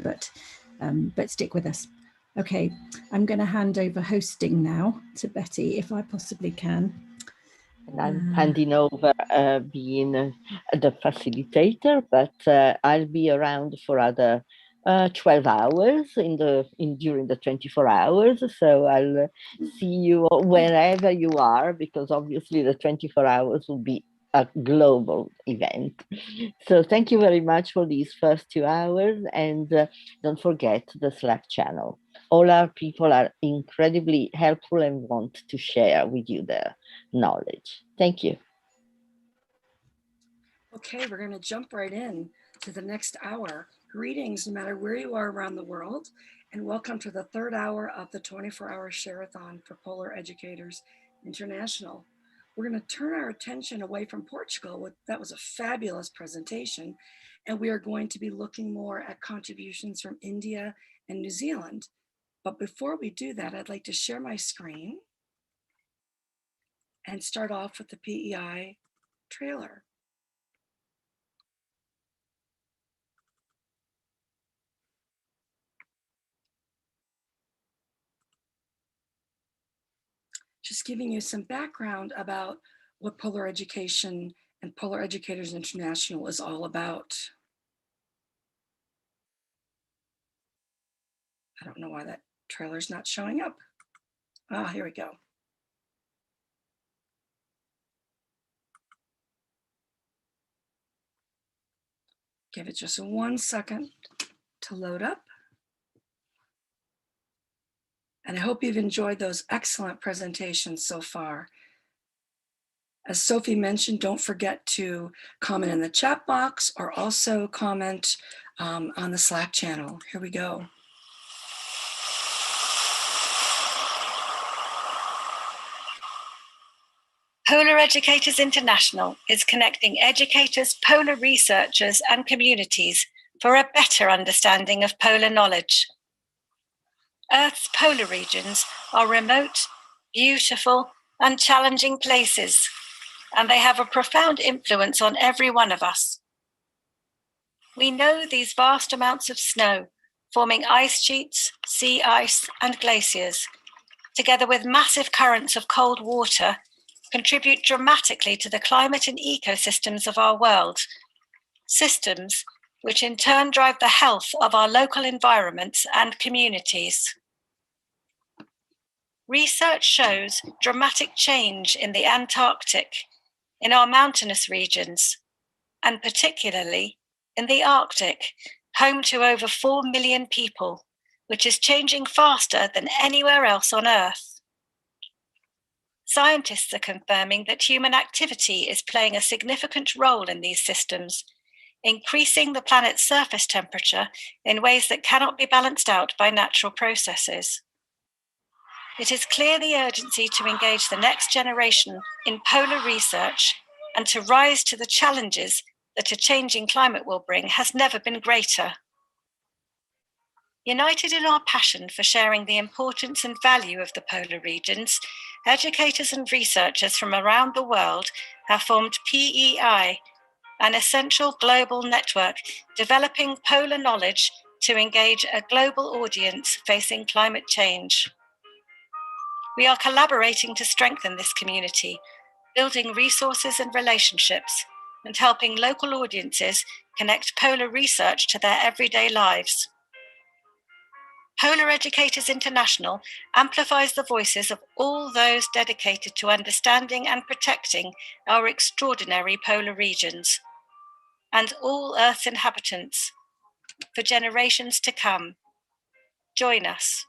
but stick with us. Okay, I'm going to hand over hosting now to Betty, if I possibly can. And I'm handing over being the facilitator, but I'll be around for other 12 hours during the 24 hours. So I'll see you wherever you are, because obviously the 24 hours will be a global event. So thank you very much for these first 2 hours, and don't forget the Slack channel. All our people are incredibly helpful and want to share with you their knowledge. Thank you. Okay, we're going to jump right in to the next hour. Greetings, no matter where you are around the world, and welcome to the third hour of the 24-hour Share-a-thon for Polar Educators International. We're going to turn our attention away from Portugal. That was a fabulous presentation, and we are going to be looking more at contributions from India and New Zealand. But before we do that, I'd like to share my screen and start off with the PEI trailer. Just giving you some background about what Polar Education and Polar Educators International is all about. I don't know why that trailer's not showing up. Ah, here we go. Give it just 1 second to load up. And I hope you've enjoyed those excellent presentations so far. As Sophie mentioned, don't forget to comment in the chat box or also comment on the Slack channel. Here we go. Polar Educators International is connecting educators, polar researchers, and communities for a better understanding of polar knowledge. Earth's polar regions are remote, beautiful, and challenging places, and they have a profound influence on every one of us. We know these vast amounts of snow, forming ice sheets, sea ice, and glaciers, together with massive currents of cold water, contribute dramatically to the climate and ecosystems of our world, systems which in turn drive the health of our local environments and communities. Research shows dramatic change in the Antarctic, in our mountainous regions, and particularly in the Arctic, home to over 4 million people, which is changing faster than anywhere else on Earth. Scientists are confirming that human activity is playing a significant role in these systems, increasing the planet's surface temperature in ways that cannot be balanced out by natural processes. It is clear the urgency to engage the next generation in polar research and to rise to the challenges that a changing climate will bring has never been greater. United in our passion for sharing the importance and value of the polar regions, educators and researchers from around the world have formed PEI, an essential global network developing polar knowledge to engage a global audience facing climate change. We are collaborating to strengthen this community, building resources and relationships, and helping local audiences connect polar research to their everyday lives. Polar Educators International amplifies the voices of all those dedicated to understanding and protecting our extraordinary polar regions, and all Earth's inhabitants, for generations to come. Join us.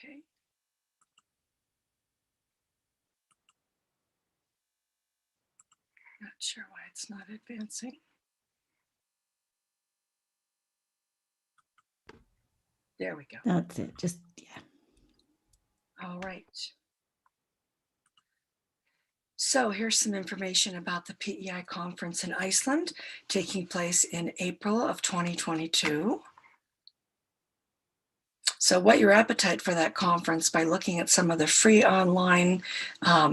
Okay. Not sure why it's not advancing. There we go. That's it. Just, yeah. All right. So here's some information about the PEI conference in Iceland, taking place in April of 2022. So whet your appetite for that conference by looking at some of the free online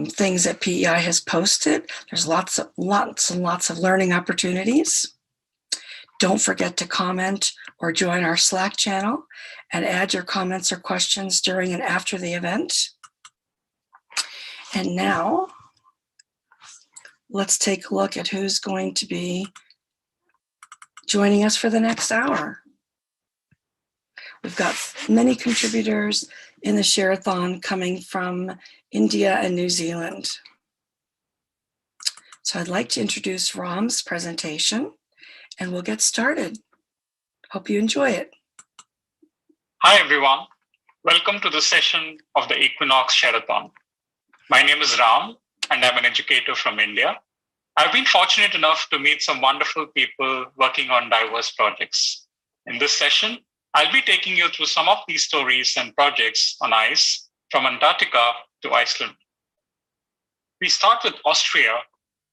things that PEI has posted. There's lots and lots of learning opportunities. Don't forget to comment or join our Slack channel and add your comments or questions during and after the event. And now, let's take a look at who's going to be joining us for the next hour. We've got many contributors in the Share-a-thon coming from India and New Zealand. So I'd like to introduce Ram's presentation, and we'll get started. Hope you enjoy it. Hi, everyone. Welcome to the session of the Equinox Share-a-thon. My name is Ram, and I'm an educator from India. I've been fortunate enough to meet some wonderful people working on diverse projects. In this session, I'll be taking you through some of these stories and projects on ice from Antarctica to Iceland. We start with Austria,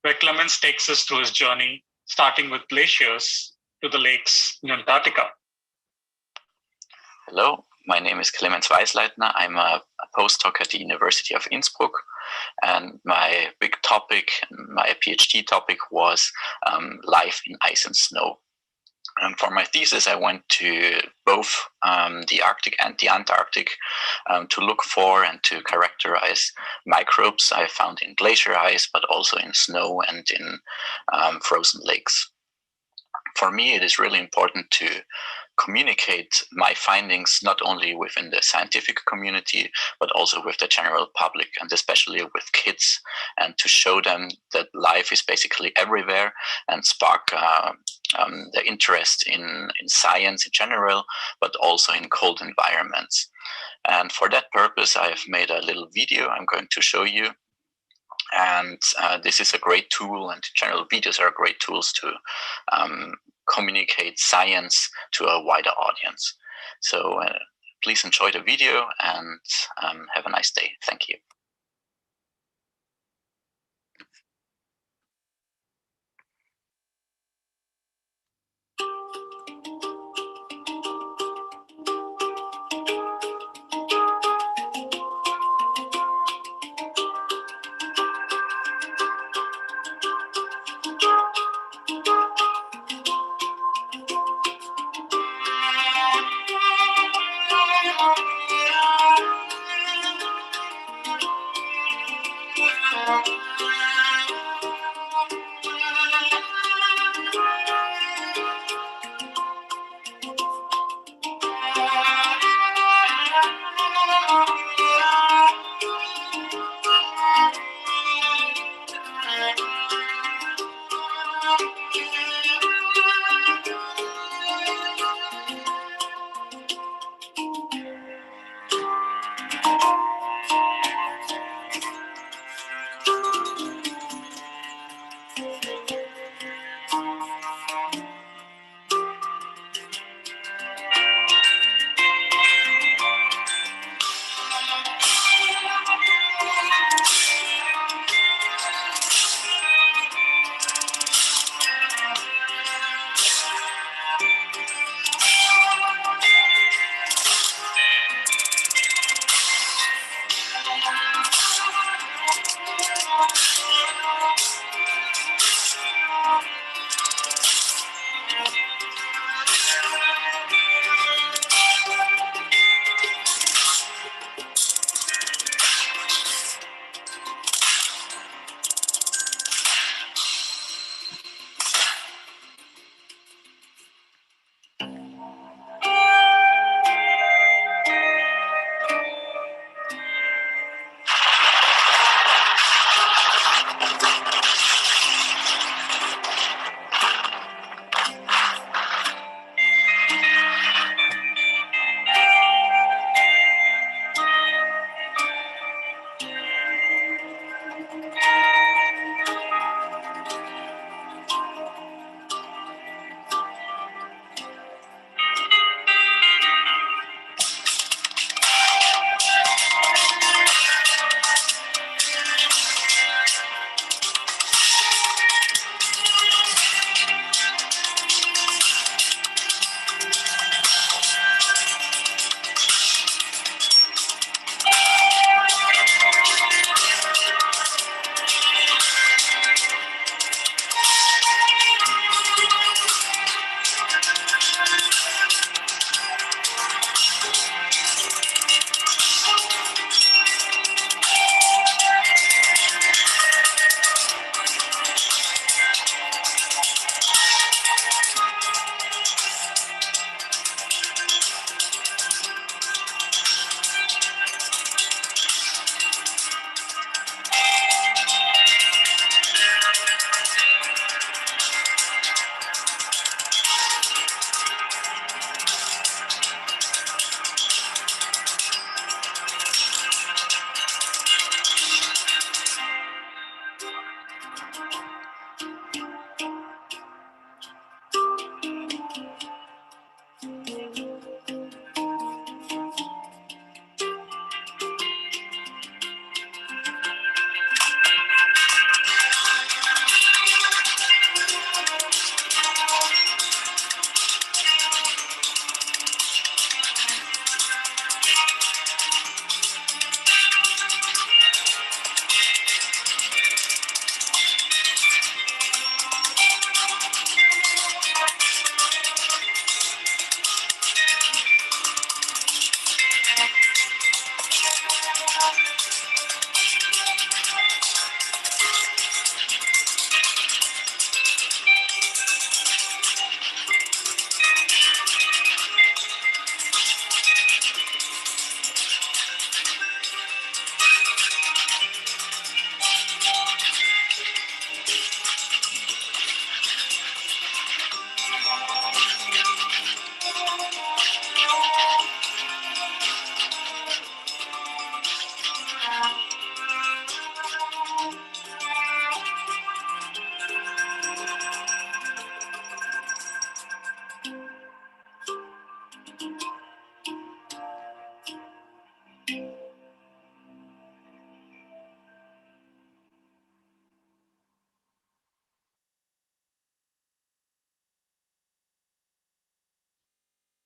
where Klemens takes us through his journey, starting with glaciers to the lakes in Antarctica. Hello, my name is Klemens Weisleitner. I'm a postdoc at the University of Innsbruck, and my big topic, my PhD topic was life in ice and snow. And for my thesis, I went to both the Arctic and the Antarctic to look for and to characterize microbes I found in glacier ice, but also in snow and in frozen lakes. For me, it is really important to communicate my findings not only within the scientific community, but also with the general public, and especially with kids, and to show them that life is basically everywhere and spark the interest in science in general, but also in cold environments. And for that purpose, I have made a little video I'm going to show you. And this is a great tool, and general videos are great tools to communicate science to a wider audience. So please enjoy the video and have a nice day. Thank you.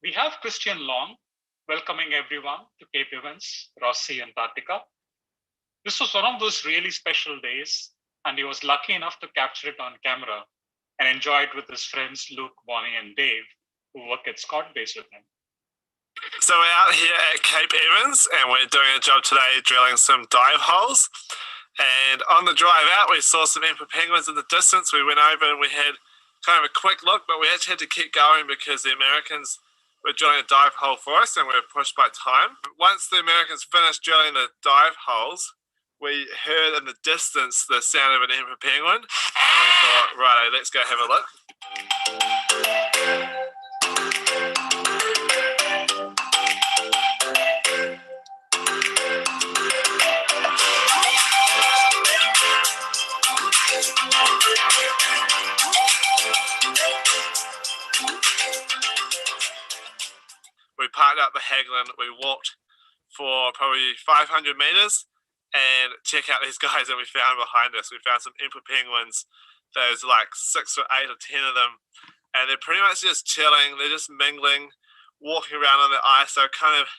We have Christian Long welcoming everyone to Cape Evans, Ross Sea, Antarctica. This was one of those really special days, and he was lucky enough to capture it on camera and enjoy it with his friends Luke, Bonnie, and Dave, who work at Scott Base with him. So we're out here at Cape Evans, and we're doing a job today drilling some dive holes. And on the drive out, we saw some emperor penguins in the distance. We went over and we had kind of a quick look, but we actually had to keep going because the Americans were drilling a dive hole for us and we were pushed by time. Once the Americans finished drilling the dive holes, we heard in the distance the sound of an emperor penguin. And we thought, righto, let's go have a look. We parked up the Haglin, we walked for probably 500 metres and check out these guys that we found behind us. We found some emperor penguins. There's like 6 or 8 or 10 of them, and they're pretty much just chilling. They're just mingling, walking around on the ice. They're kind of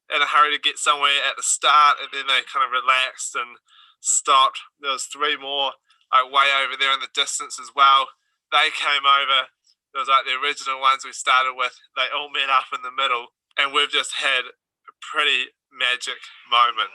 in a hurry to get somewhere at the start, and then they kind of relaxed and stopped. There was 3 more like way over there in the distance as well. They came over. It was like the original ones we started with. They all met up in the middle, and we've just had a pretty magic moment.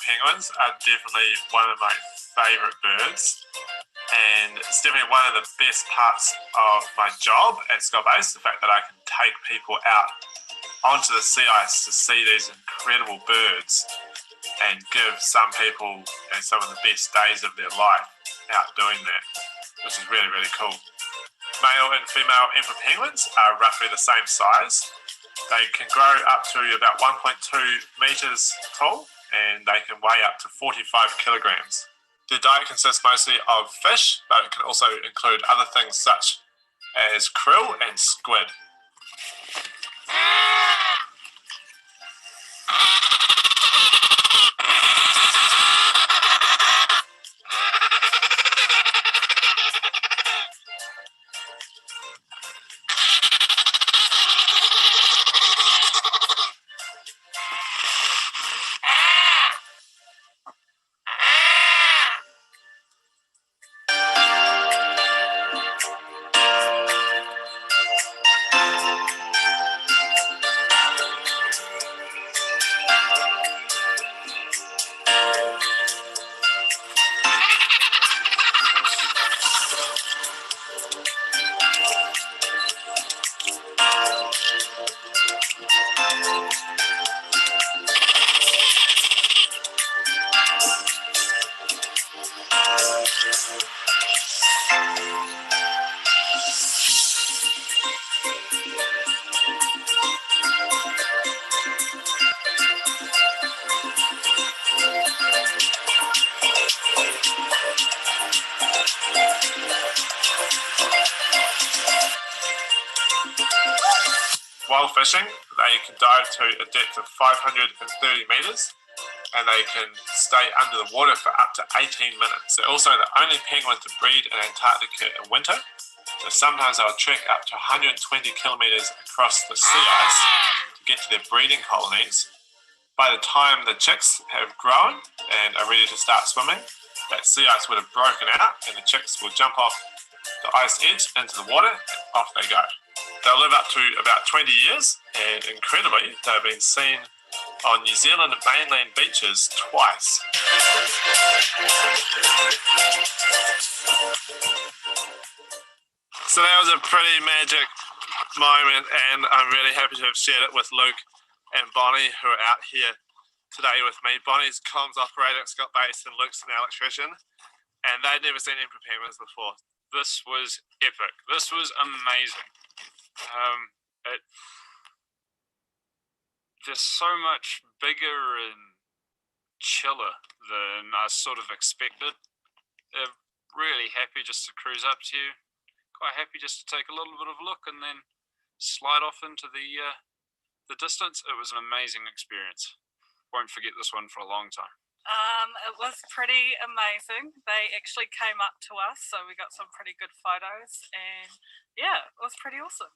Penguins are definitely one of my favourite birds, and it's definitely one of the best parts of my job at Scott Base, the fact that I can take people out onto the sea ice to see these incredible birds and give some people some of the best days of their life out doing that, which is really, really cool. Male and female emperor penguins are roughly the same size. They can grow up to about 1.2 metres tall, and they can weigh up to 45 kilograms. Their diet consists mostly of fish, but it can also include other things such as krill and squid. while fishing, they can dive to a depth of 530 meters and they can stay under the water for up to 18 minutes. They're also the only penguin to breed in Antarctica in winter. So sometimes they'll trek up to 120 kilometers across the sea ice to get to their breeding colonies. By the time the chicks have grown and are ready to start swimming, that sea ice would have broken out and the chicks will jump off the ice edge into the water and off they go. They'll live up to about 20 years and incredibly, they've been seen on New Zealand mainland beaches twice. So that was a pretty magic moment and I'm really happy to have shared it with Luke and Bonnie who are out here today with me. Bonnie's comms operator at Scott Base and Luke's an electrician and they'd never seen emperor penguins before. This was epic. This was amazing. They're so much bigger and chiller than I sort of expected. They're really happy just to cruise up to you. Quite happy just to take a little bit of a look and then slide off into the distance. It was an amazing experience. Won't forget this one for a long time. It was pretty amazing. They actually came up to us, so we got some pretty good photos, and yeah, it was pretty awesome.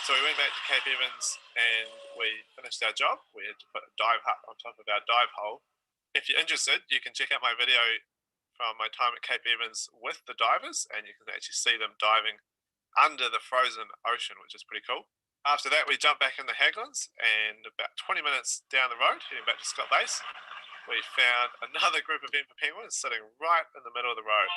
So we went back to Cape Evans and we finished our job. We had to put a dive hut on top of our dive hole. If you're interested, you can check out my video from my time at Cape Evans with the divers and you can actually see them diving under the frozen ocean, which is pretty cool. After that, we jumped back in the Haglins and about 20 minutes down the road, heading back to Scott Base, we found another group of emperor penguins sitting right in the middle of the road.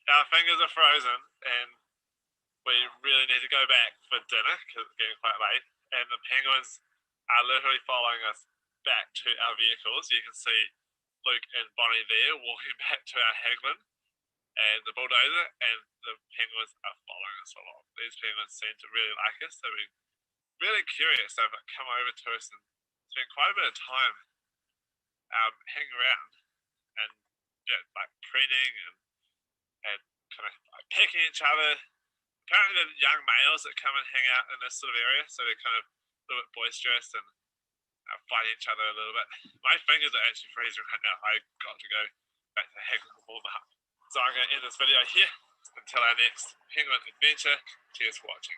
Our fingers are frozen and we really need to go back for dinner because it's getting quite late. And the penguins are literally following us back to our vehicles. You can see Luke and Bonnie there walking back to our Haglin and the bulldozer, and the penguins are following us along. These penguins seem to really like us. They've been really curious. They've come over to us and spent quite a bit of time hanging around and like preening and kind of like pecking each other. Apparently they're young males that come and hang out in this sort of area, so they're kind of a little bit boisterous and fighting each other a little bit. My fingers are actually freezing right now. I got to go back to Haglin and warm up. So I'm going to end this video here until our next penguin adventure. Cheers for watching.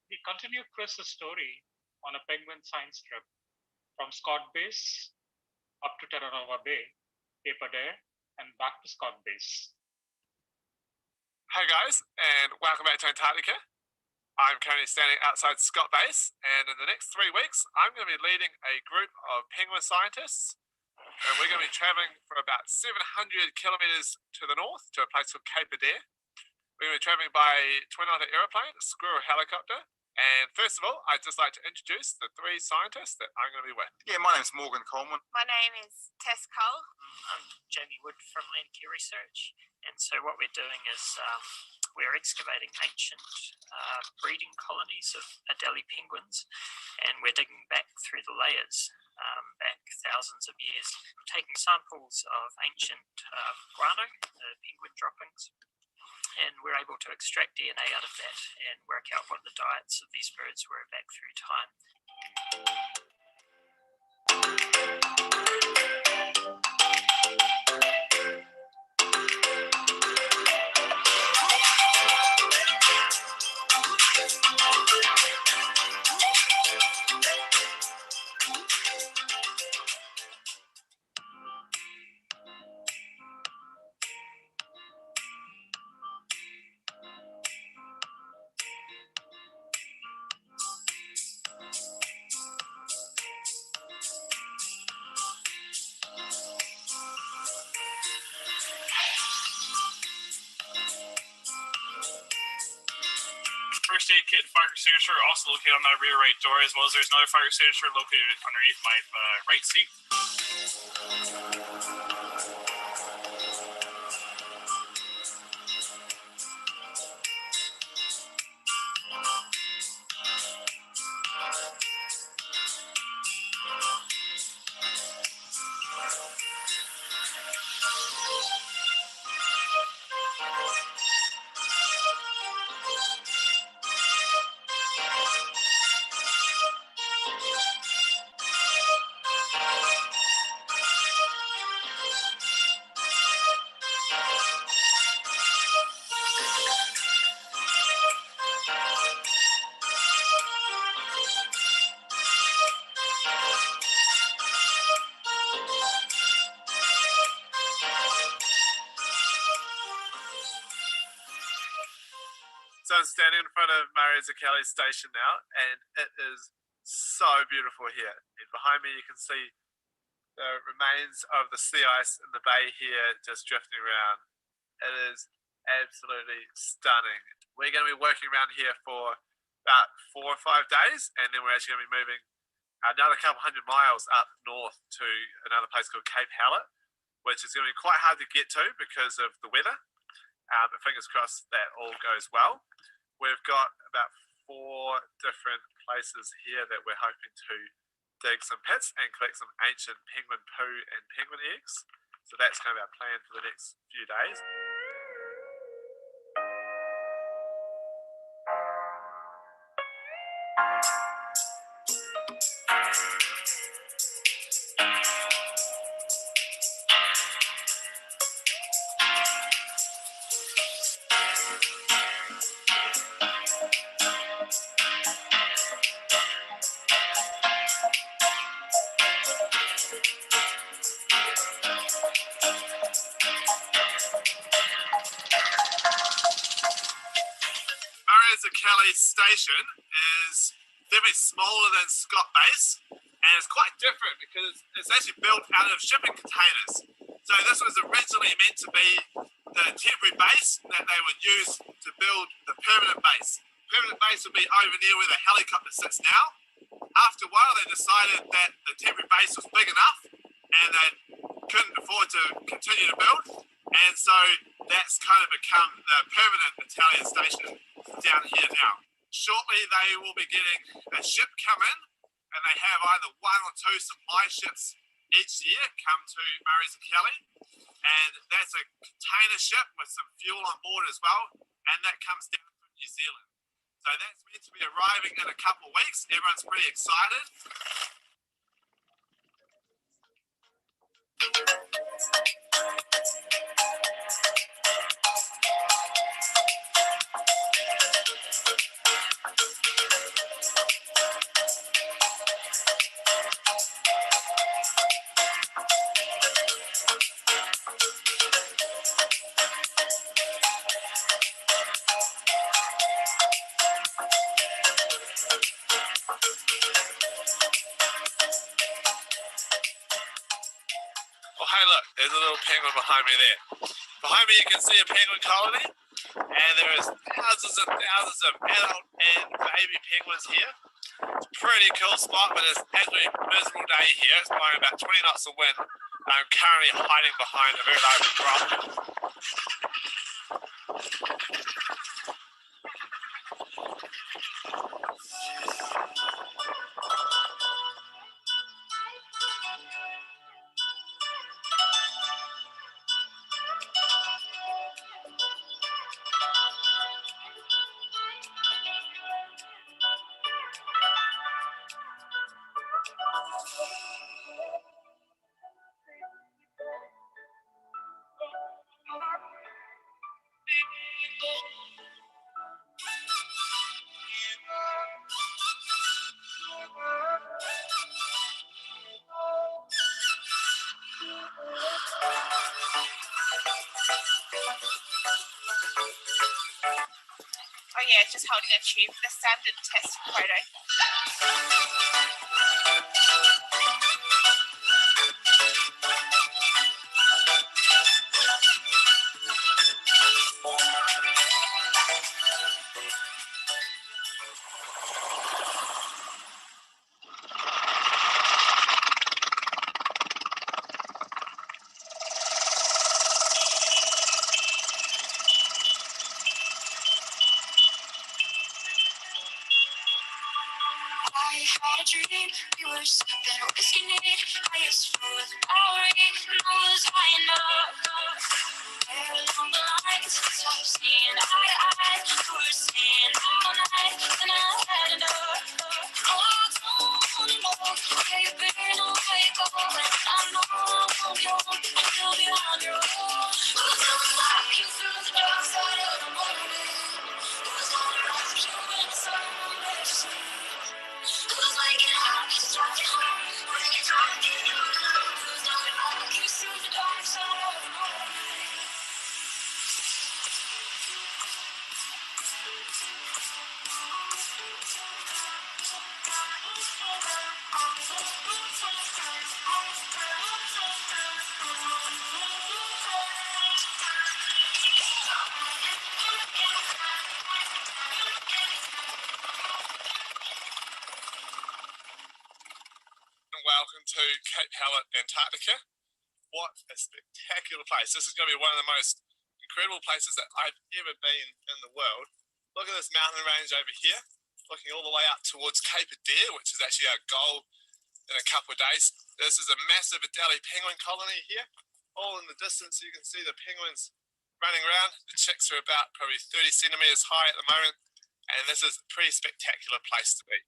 We continue Chris's story on a penguin science trip from Scott Base up to Terra Nova Bay, Cape Adele, and back to Scott Base. Hey guys, and welcome back to Antarctica. I'm currently standing outside Scott Base, and in the next 3 weeks, I'm going to be leading a group of penguin scientists, and we're going to be traveling for about 700 kilometers to the north to a place called Cape Adele. We're going to be traveling by twin-otter aeroplane, a squirrel helicopter, and first of all, I'd just like to introduce the 3 scientists that I'm going to be with. Yeah, my name's Morgan Coleman. My name is Tess Cole. I'm Jamie Wood from Landcare Research, and so what we're doing is we're excavating ancient breeding colonies of Adele penguins, and we're digging back through the layers, back thousands of years, taking samples of ancient guano, penguin droppings, and we're able to extract DNA out of that and work out what the diets of these birds were back through time. First aid kit, fire extinguisher, also located on my rear right door, as well as there's another fire extinguisher located underneath my right seat. So I'm standing in front of Weisleitner station now, and it is so beautiful here. And behind me you can see the remains of the sea ice in the bay here just drifting around. It is absolutely stunning. We're going to be working around here for about 4 or 5 days, and then we're actually going to be moving another couple 100 miles up north to another place called Cape Hallett, which is going to be quite hard to get to because of the weather. But fingers crossed that all goes well. We've got about 4 different places here that we're hoping to dig some pits and collect some ancient penguin poo and penguin eggs. So that's kind of our plan for the next few days. Weisleitner station is definitely smaller than Scott Base, and it's quite different because it's actually built out of shipping containers. So this was originally meant to be the temporary base that they would use to build the permanent base. Permanent base would be over near where the helicopter sits now. After a while, they decided that the temporary base was big enough and they couldn't afford to continue to build, and so that's kind of become the permanent Italian station down here now. Shortly, they will be getting a ship come in, and they have either 1 or 2 supply ships each year come to Weisleitner, and that's a container ship with some fuel on board as well, and that comes down from New Zealand. So that's meant to be arriving in a couple of weeks. Everyone's pretty excited. Oh, hey, look, there's a little penguin behind me there. Behind me, you can see a penguin colony, and there is thousands and thousands of adult and baby penguins here. It's a pretty cool spot, but it's actually a miserable day here. It's blowing about 20 knots of wind. I'm currently hiding behind a very large rock. Oh yeah, just holding a tube, the standard test photo. I had a dream, we were sipping whiskey neat. I used to with Bowery, and I was high enough. Where along the lines, stopped seeing eye to eye. We were staying all night, and I had enough. Oh, I don't wanna know where you've been or where you're going. I know I won't be home, and you'll be on your own. Who's gonna walk you through the dark side of the morning? Who's gonna rock you when the sun makes you sleep? Who's waking up, driving home, when you're driving alone? Who's gonna walk you through the dark side of the morning? Welcome to Cape Hallett, Antarctica. What a spectacular place. This is going to be one of the most incredible places that I've ever been in the world. Look at this mountain range over here, looking all the way up towards Cape Adele, which is actually our goal in a couple of days. This is a massive Adele penguin colony here. All in the distance, you can see the penguins running around. The chicks are about probably 30 centimetres high at the moment, and this is a pretty spectacular place to be.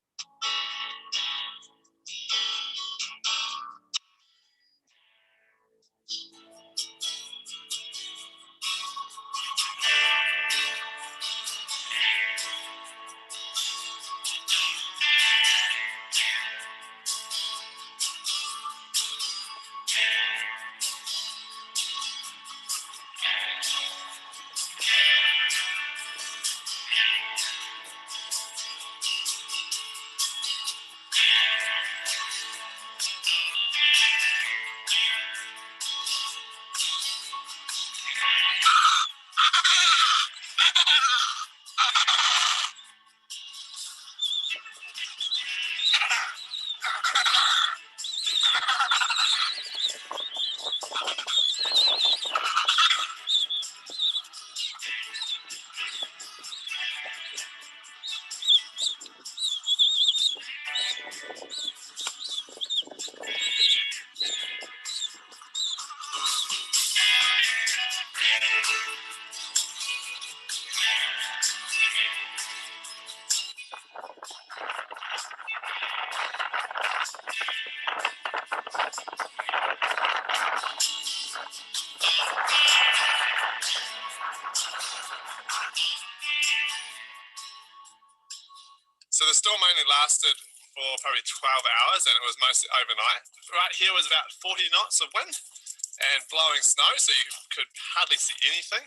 So the storm only lasted for probably 12 hours and it was mostly overnight. Right here was about 40 knots of wind and blowing snow, so you could hardly see anything.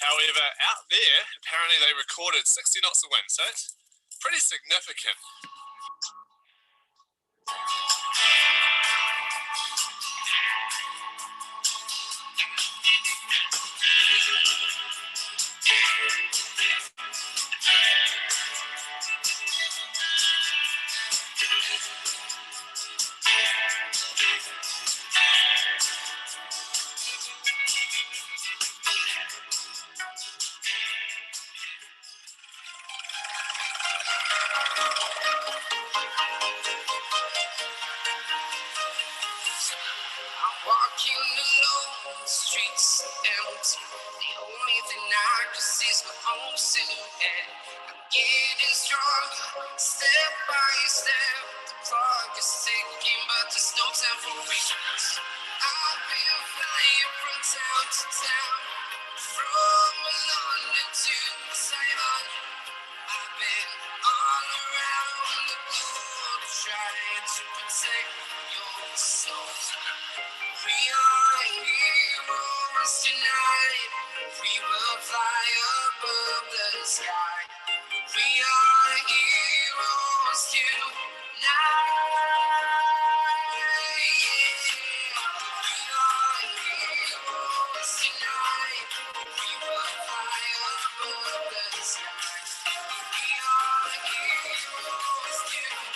However, out there, apparently they recorded 60 knots of wind, so it's pretty significant. Walking alone, the streets empty. The only thing I can see is my own silhouette. I'm getting stronger, step by step. The clock is ticking, but time for reasons. I've been flying from town to town, from London to Taiwan. I've been all around the globe trying to protect your soul. We are heroes tonight. We will fly above the sky. We are heroes tonight. We are heroes tonight. We will fly above the sky. We are heroes tonight.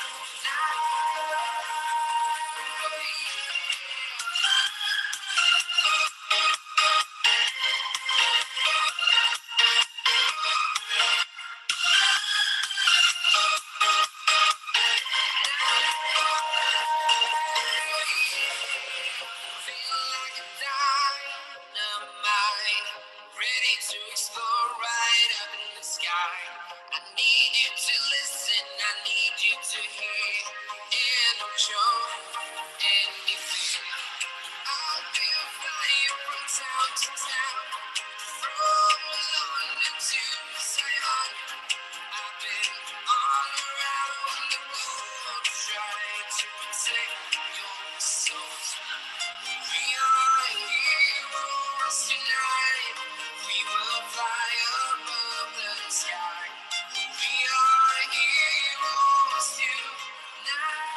Ready to explore right up in the sky. I need you to listen, I need you to hear, and don't show anything. I've been flying from town to town, from London to Taiwan. I've been all around the world trying to protect your soul. We are heroes tonight. We will fly above the sky. We are heroes tonight.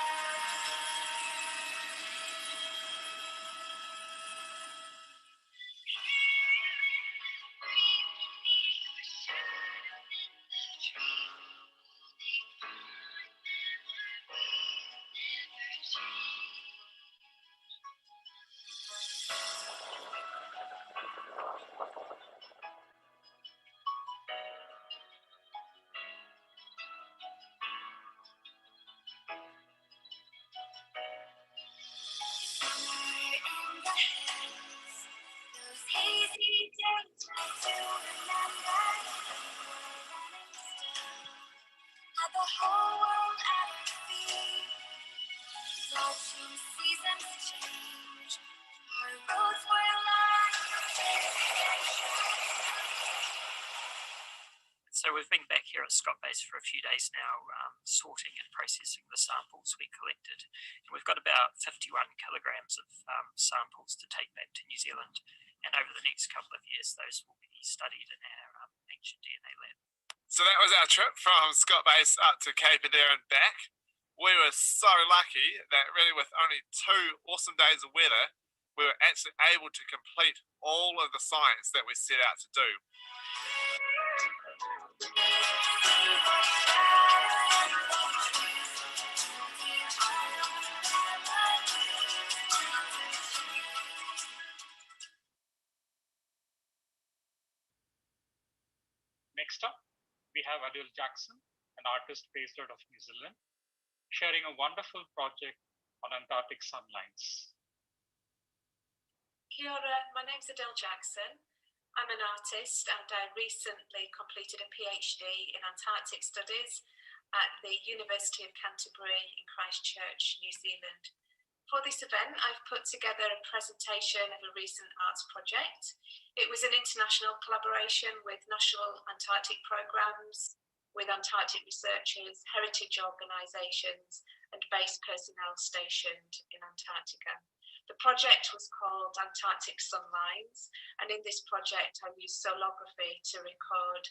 So we've been back here at Scott Base for a few days now, sorting and processing the samples we collected. And we've got about 51 kilograms of samples to take back to New Zealand. And over the next couple of years, those will be studied in our ancient DNA lab. So that was our trip from Scott Base up to Cape Adele and back. We were so lucky that really with only 2 awesome days of weather, we were actually able to complete all of the science that we set out to do. Next up, we have Adele Jackson, an artist based out of New Zealand, sharing a wonderful project on Antarctic sunlines. Kia ora, my name's Adele Jackson. I'm an artist and I recently completed a PhD in Antarctic Studies at the University of Canterbury in Christchurch, New Zealand. For this event, I've put together a presentation of a recent arts project. It was an international collaboration with national Antarctic programs, with Antarctic researchers, heritage organisations and base personnel stationed in Antarctica. The project was called Antarctic Sunlines, and in this project I used solography to record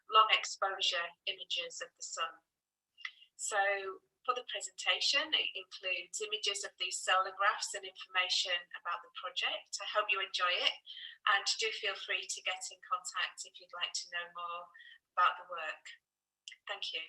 long exposure images of the sun. So for the presentation, it includes images of these solar graphs and information about the project. I hope you enjoy it, and do feel free to get in contact if you'd like to know more about the work. Thank you.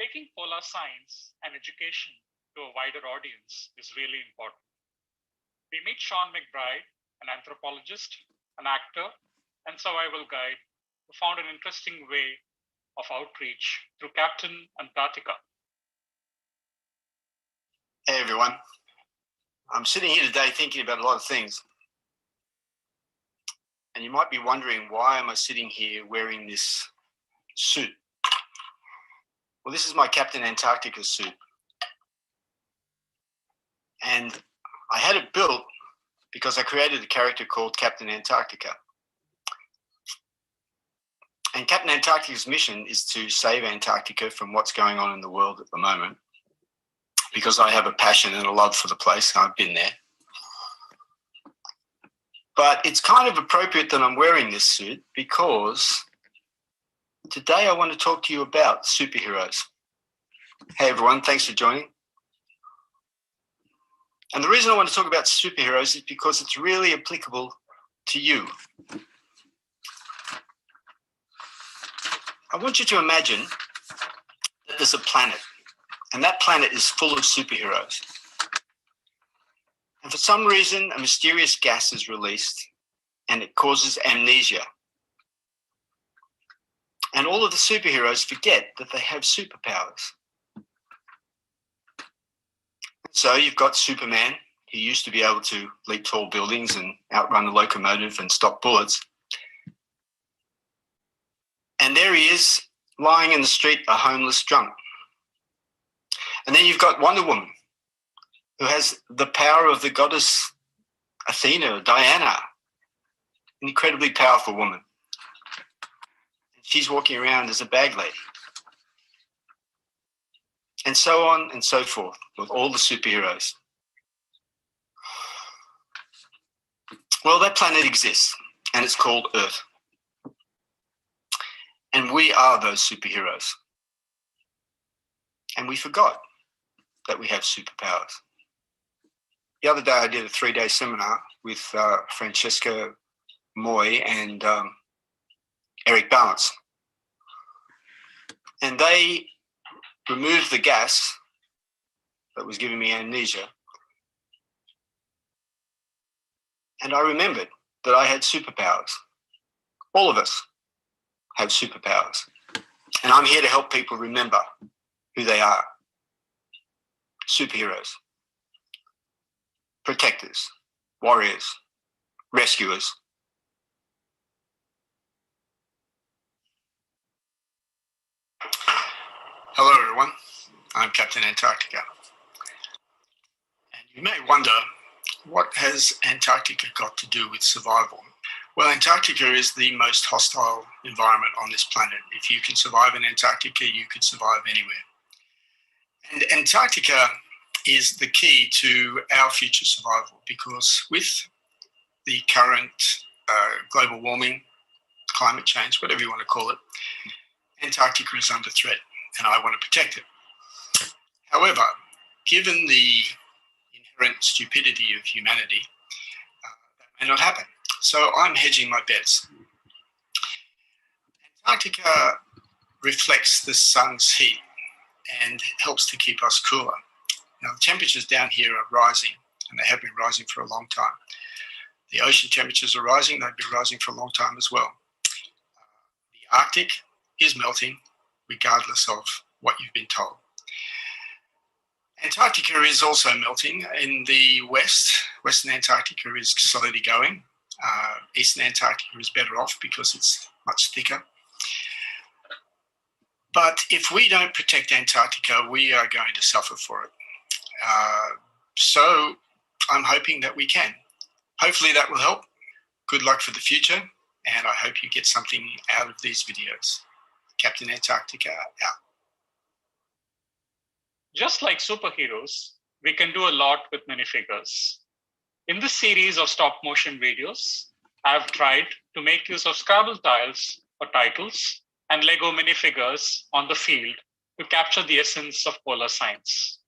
taking polar science and education to a wider audience is really important. We meet Sean McBride, an anthropologist, an actor, and survival guide who found an interesting way of outreach through Captain Antarctica. Hey everyone, I'm sitting here today thinking about a lot of things. And you might be wondering, why am I sitting here wearing this suit? Well, this is my Captain Antarctica suit. And I had it built because I created a character called Captain Antarctica. And Captain Antarctica's mission is to save Antarctica from what's going on in the world at the moment, because I have a passion and a love for the place. I've been there. But it's kind of appropriate that I'm wearing this suit because today I want to talk to you about superheroes. Hey everyone, thanks for joining. And the reason I want to talk about superheroes is because it's really applicable to you. I want you to imagine that there's a planet, and that planet is full of superheroes. And for some reason, a mysterious gas is released, and it causes amnesia. And all of the superheroes forget that they have superpowers. So you've got Superman, who used to be able to leap tall buildings and outrun a locomotive and stop bullets. And there he is, lying in the street, a homeless drunk. And then you've got Wonder Woman, who has the power of the goddess Athena or Diana, an incredibly powerful woman. She's walking around as a bag lady. And so on and so forth with all the superheroes. Well, that planet exists, and it's called Earth. And we are those superheroes. And we forgot that we have superpowers. The other day I did a 3-day seminar with Francesca Moy and Eric Balance. And they removed the gas that was giving me amnesia. And I remembered that I had superpowers. All of us have superpowers. And I'm here to help people remember who they are. Superheroes, protectors, warriors, rescuers. Hello everyone, I'm Captain Antarctica. And you may wonder, what has Antarctica got to do with survival? Well, Antarctica is the most hostile environment on this planet. If you can survive in Antarctica, you could survive anywhere. And Antarctica is the key to our future survival, because with the current global warming, climate change, whatever you want to call it, Antarctica is under threat, and I want to protect it. However, given the inherent stupidity of humanity, that may not happen. So I'm hedging my bets. Antarctica reflects the sun's heat and helps to keep us cooler. Now, the temperatures down here are rising, and they have been rising for a long time. The ocean temperatures are rising, they've been rising for a long time as well. The Arctic is melting, regardless of what you've been told. Antarctica is also melting. In the west, Western Antarctica is slowly going. Eastern Antarctica is better off because it's much thicker. But if we don't protect Antarctica, we are going to suffer for it. So I'm hoping that we can. Hopefully that will help. Good luck for the future, and I hope you get something out of these videos. Captain Antarctica out. Just like superheroes, we can do a lot with minifigures. In this series of stop motion videos, I've tried to make use of Scrabble tiles or titles and Lego minifigures on the field to capture the essence of polar science.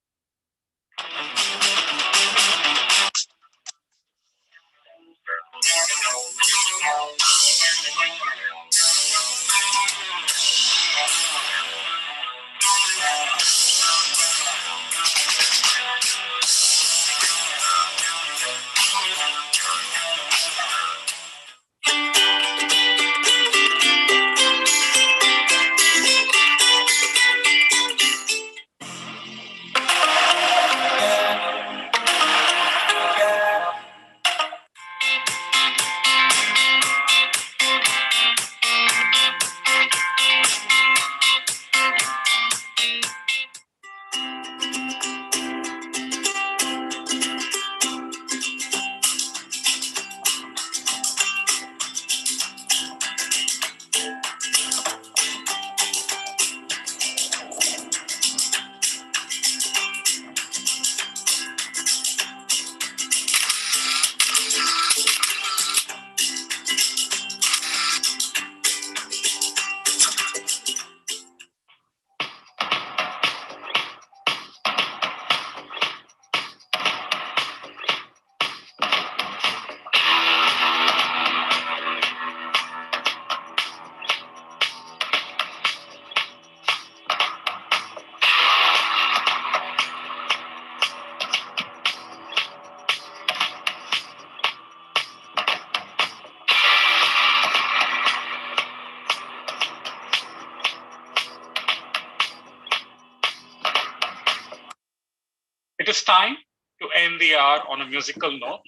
It is time to end the hour on a musical note,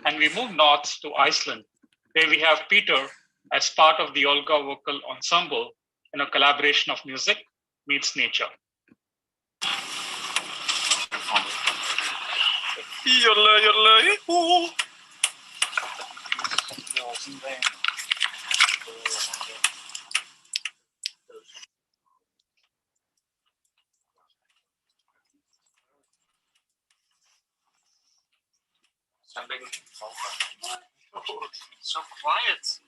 and we move north to Iceland, where we have Pétur as part of the OLGA vocal ensemble in a collaboration of music meets nature. So quiet.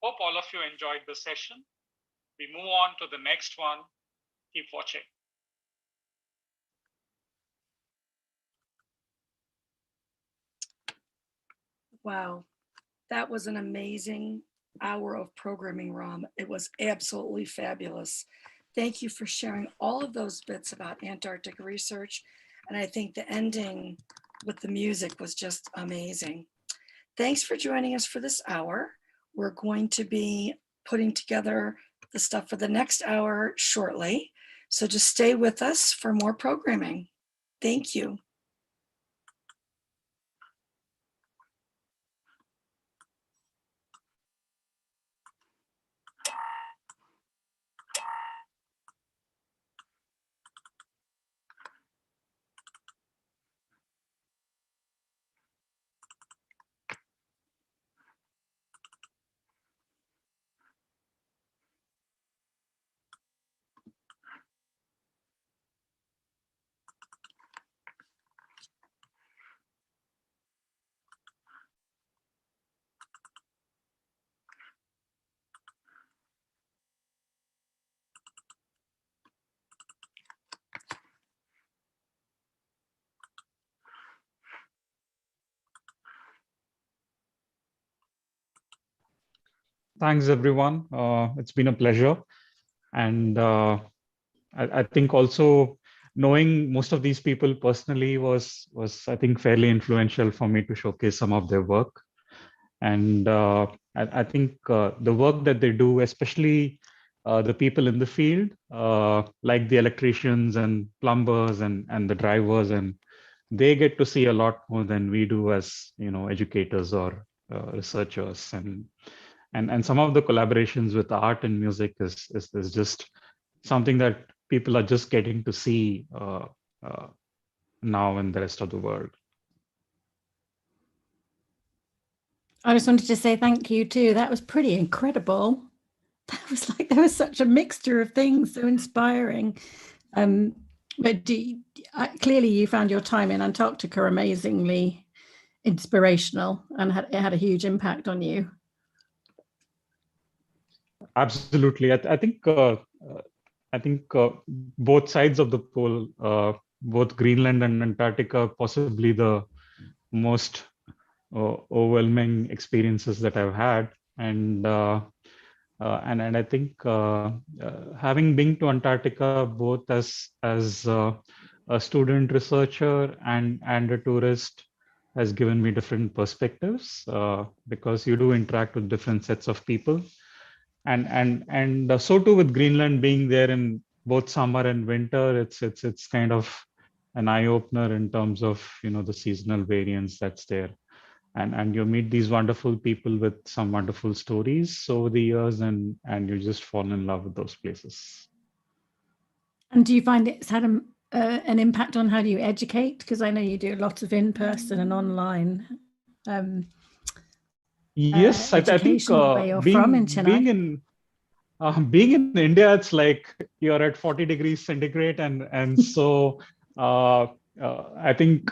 Hope all of you enjoyed the session. We move on to the next one. Keep watching. Wow, that was an amazing hour of programming, Ram. It was absolutely fabulous. Thank you for sharing all of those bits about Antarctic research. And I think the ending with the music was just amazing. Thanks for joining us for this hour. We're going to be putting together the stuff for the next hour shortly. So just stay with us for more programming. Thank you. Thanks, everyone. It's been a pleasure. And I think also knowing most of these people personally was I think, fairly influential for me to showcase some of their work. And I think the work that they do, especially the people in the field, like the electricians and plumbers and the drivers, and they get to see a lot more than we do as, educators or researchers. And some of the collaborations with art and music is just something that people are just getting to see now in the rest of the world. I just wanted to say thank you too. That was pretty incredible. That was like, there was such a mixture of things, so inspiring. But clearly you found your time in Antarctica amazingly inspirational, and it had a huge impact on you. Absolutely. I think both sides of the pole, both Greenland and Antarctica, possibly the most overwhelming experiences that I've had. And I think having been to Antarctica both as a student researcher and a tourist has given me different perspectives, because you do interact with different sets of people. And so too with Greenland, being there in both summer and winter, it's kind of an eye opener in terms of, the seasonal variance that's there. And you meet these wonderful people with some wonderful stories over the years, and you just fall in love with those places. And do you find it's had an impact on how do you educate? Because I know you do lots of in-person and online. Yes, I think where you're from in Chennai. Being in India, it's like you're at 40 degrees centigrade, and so I think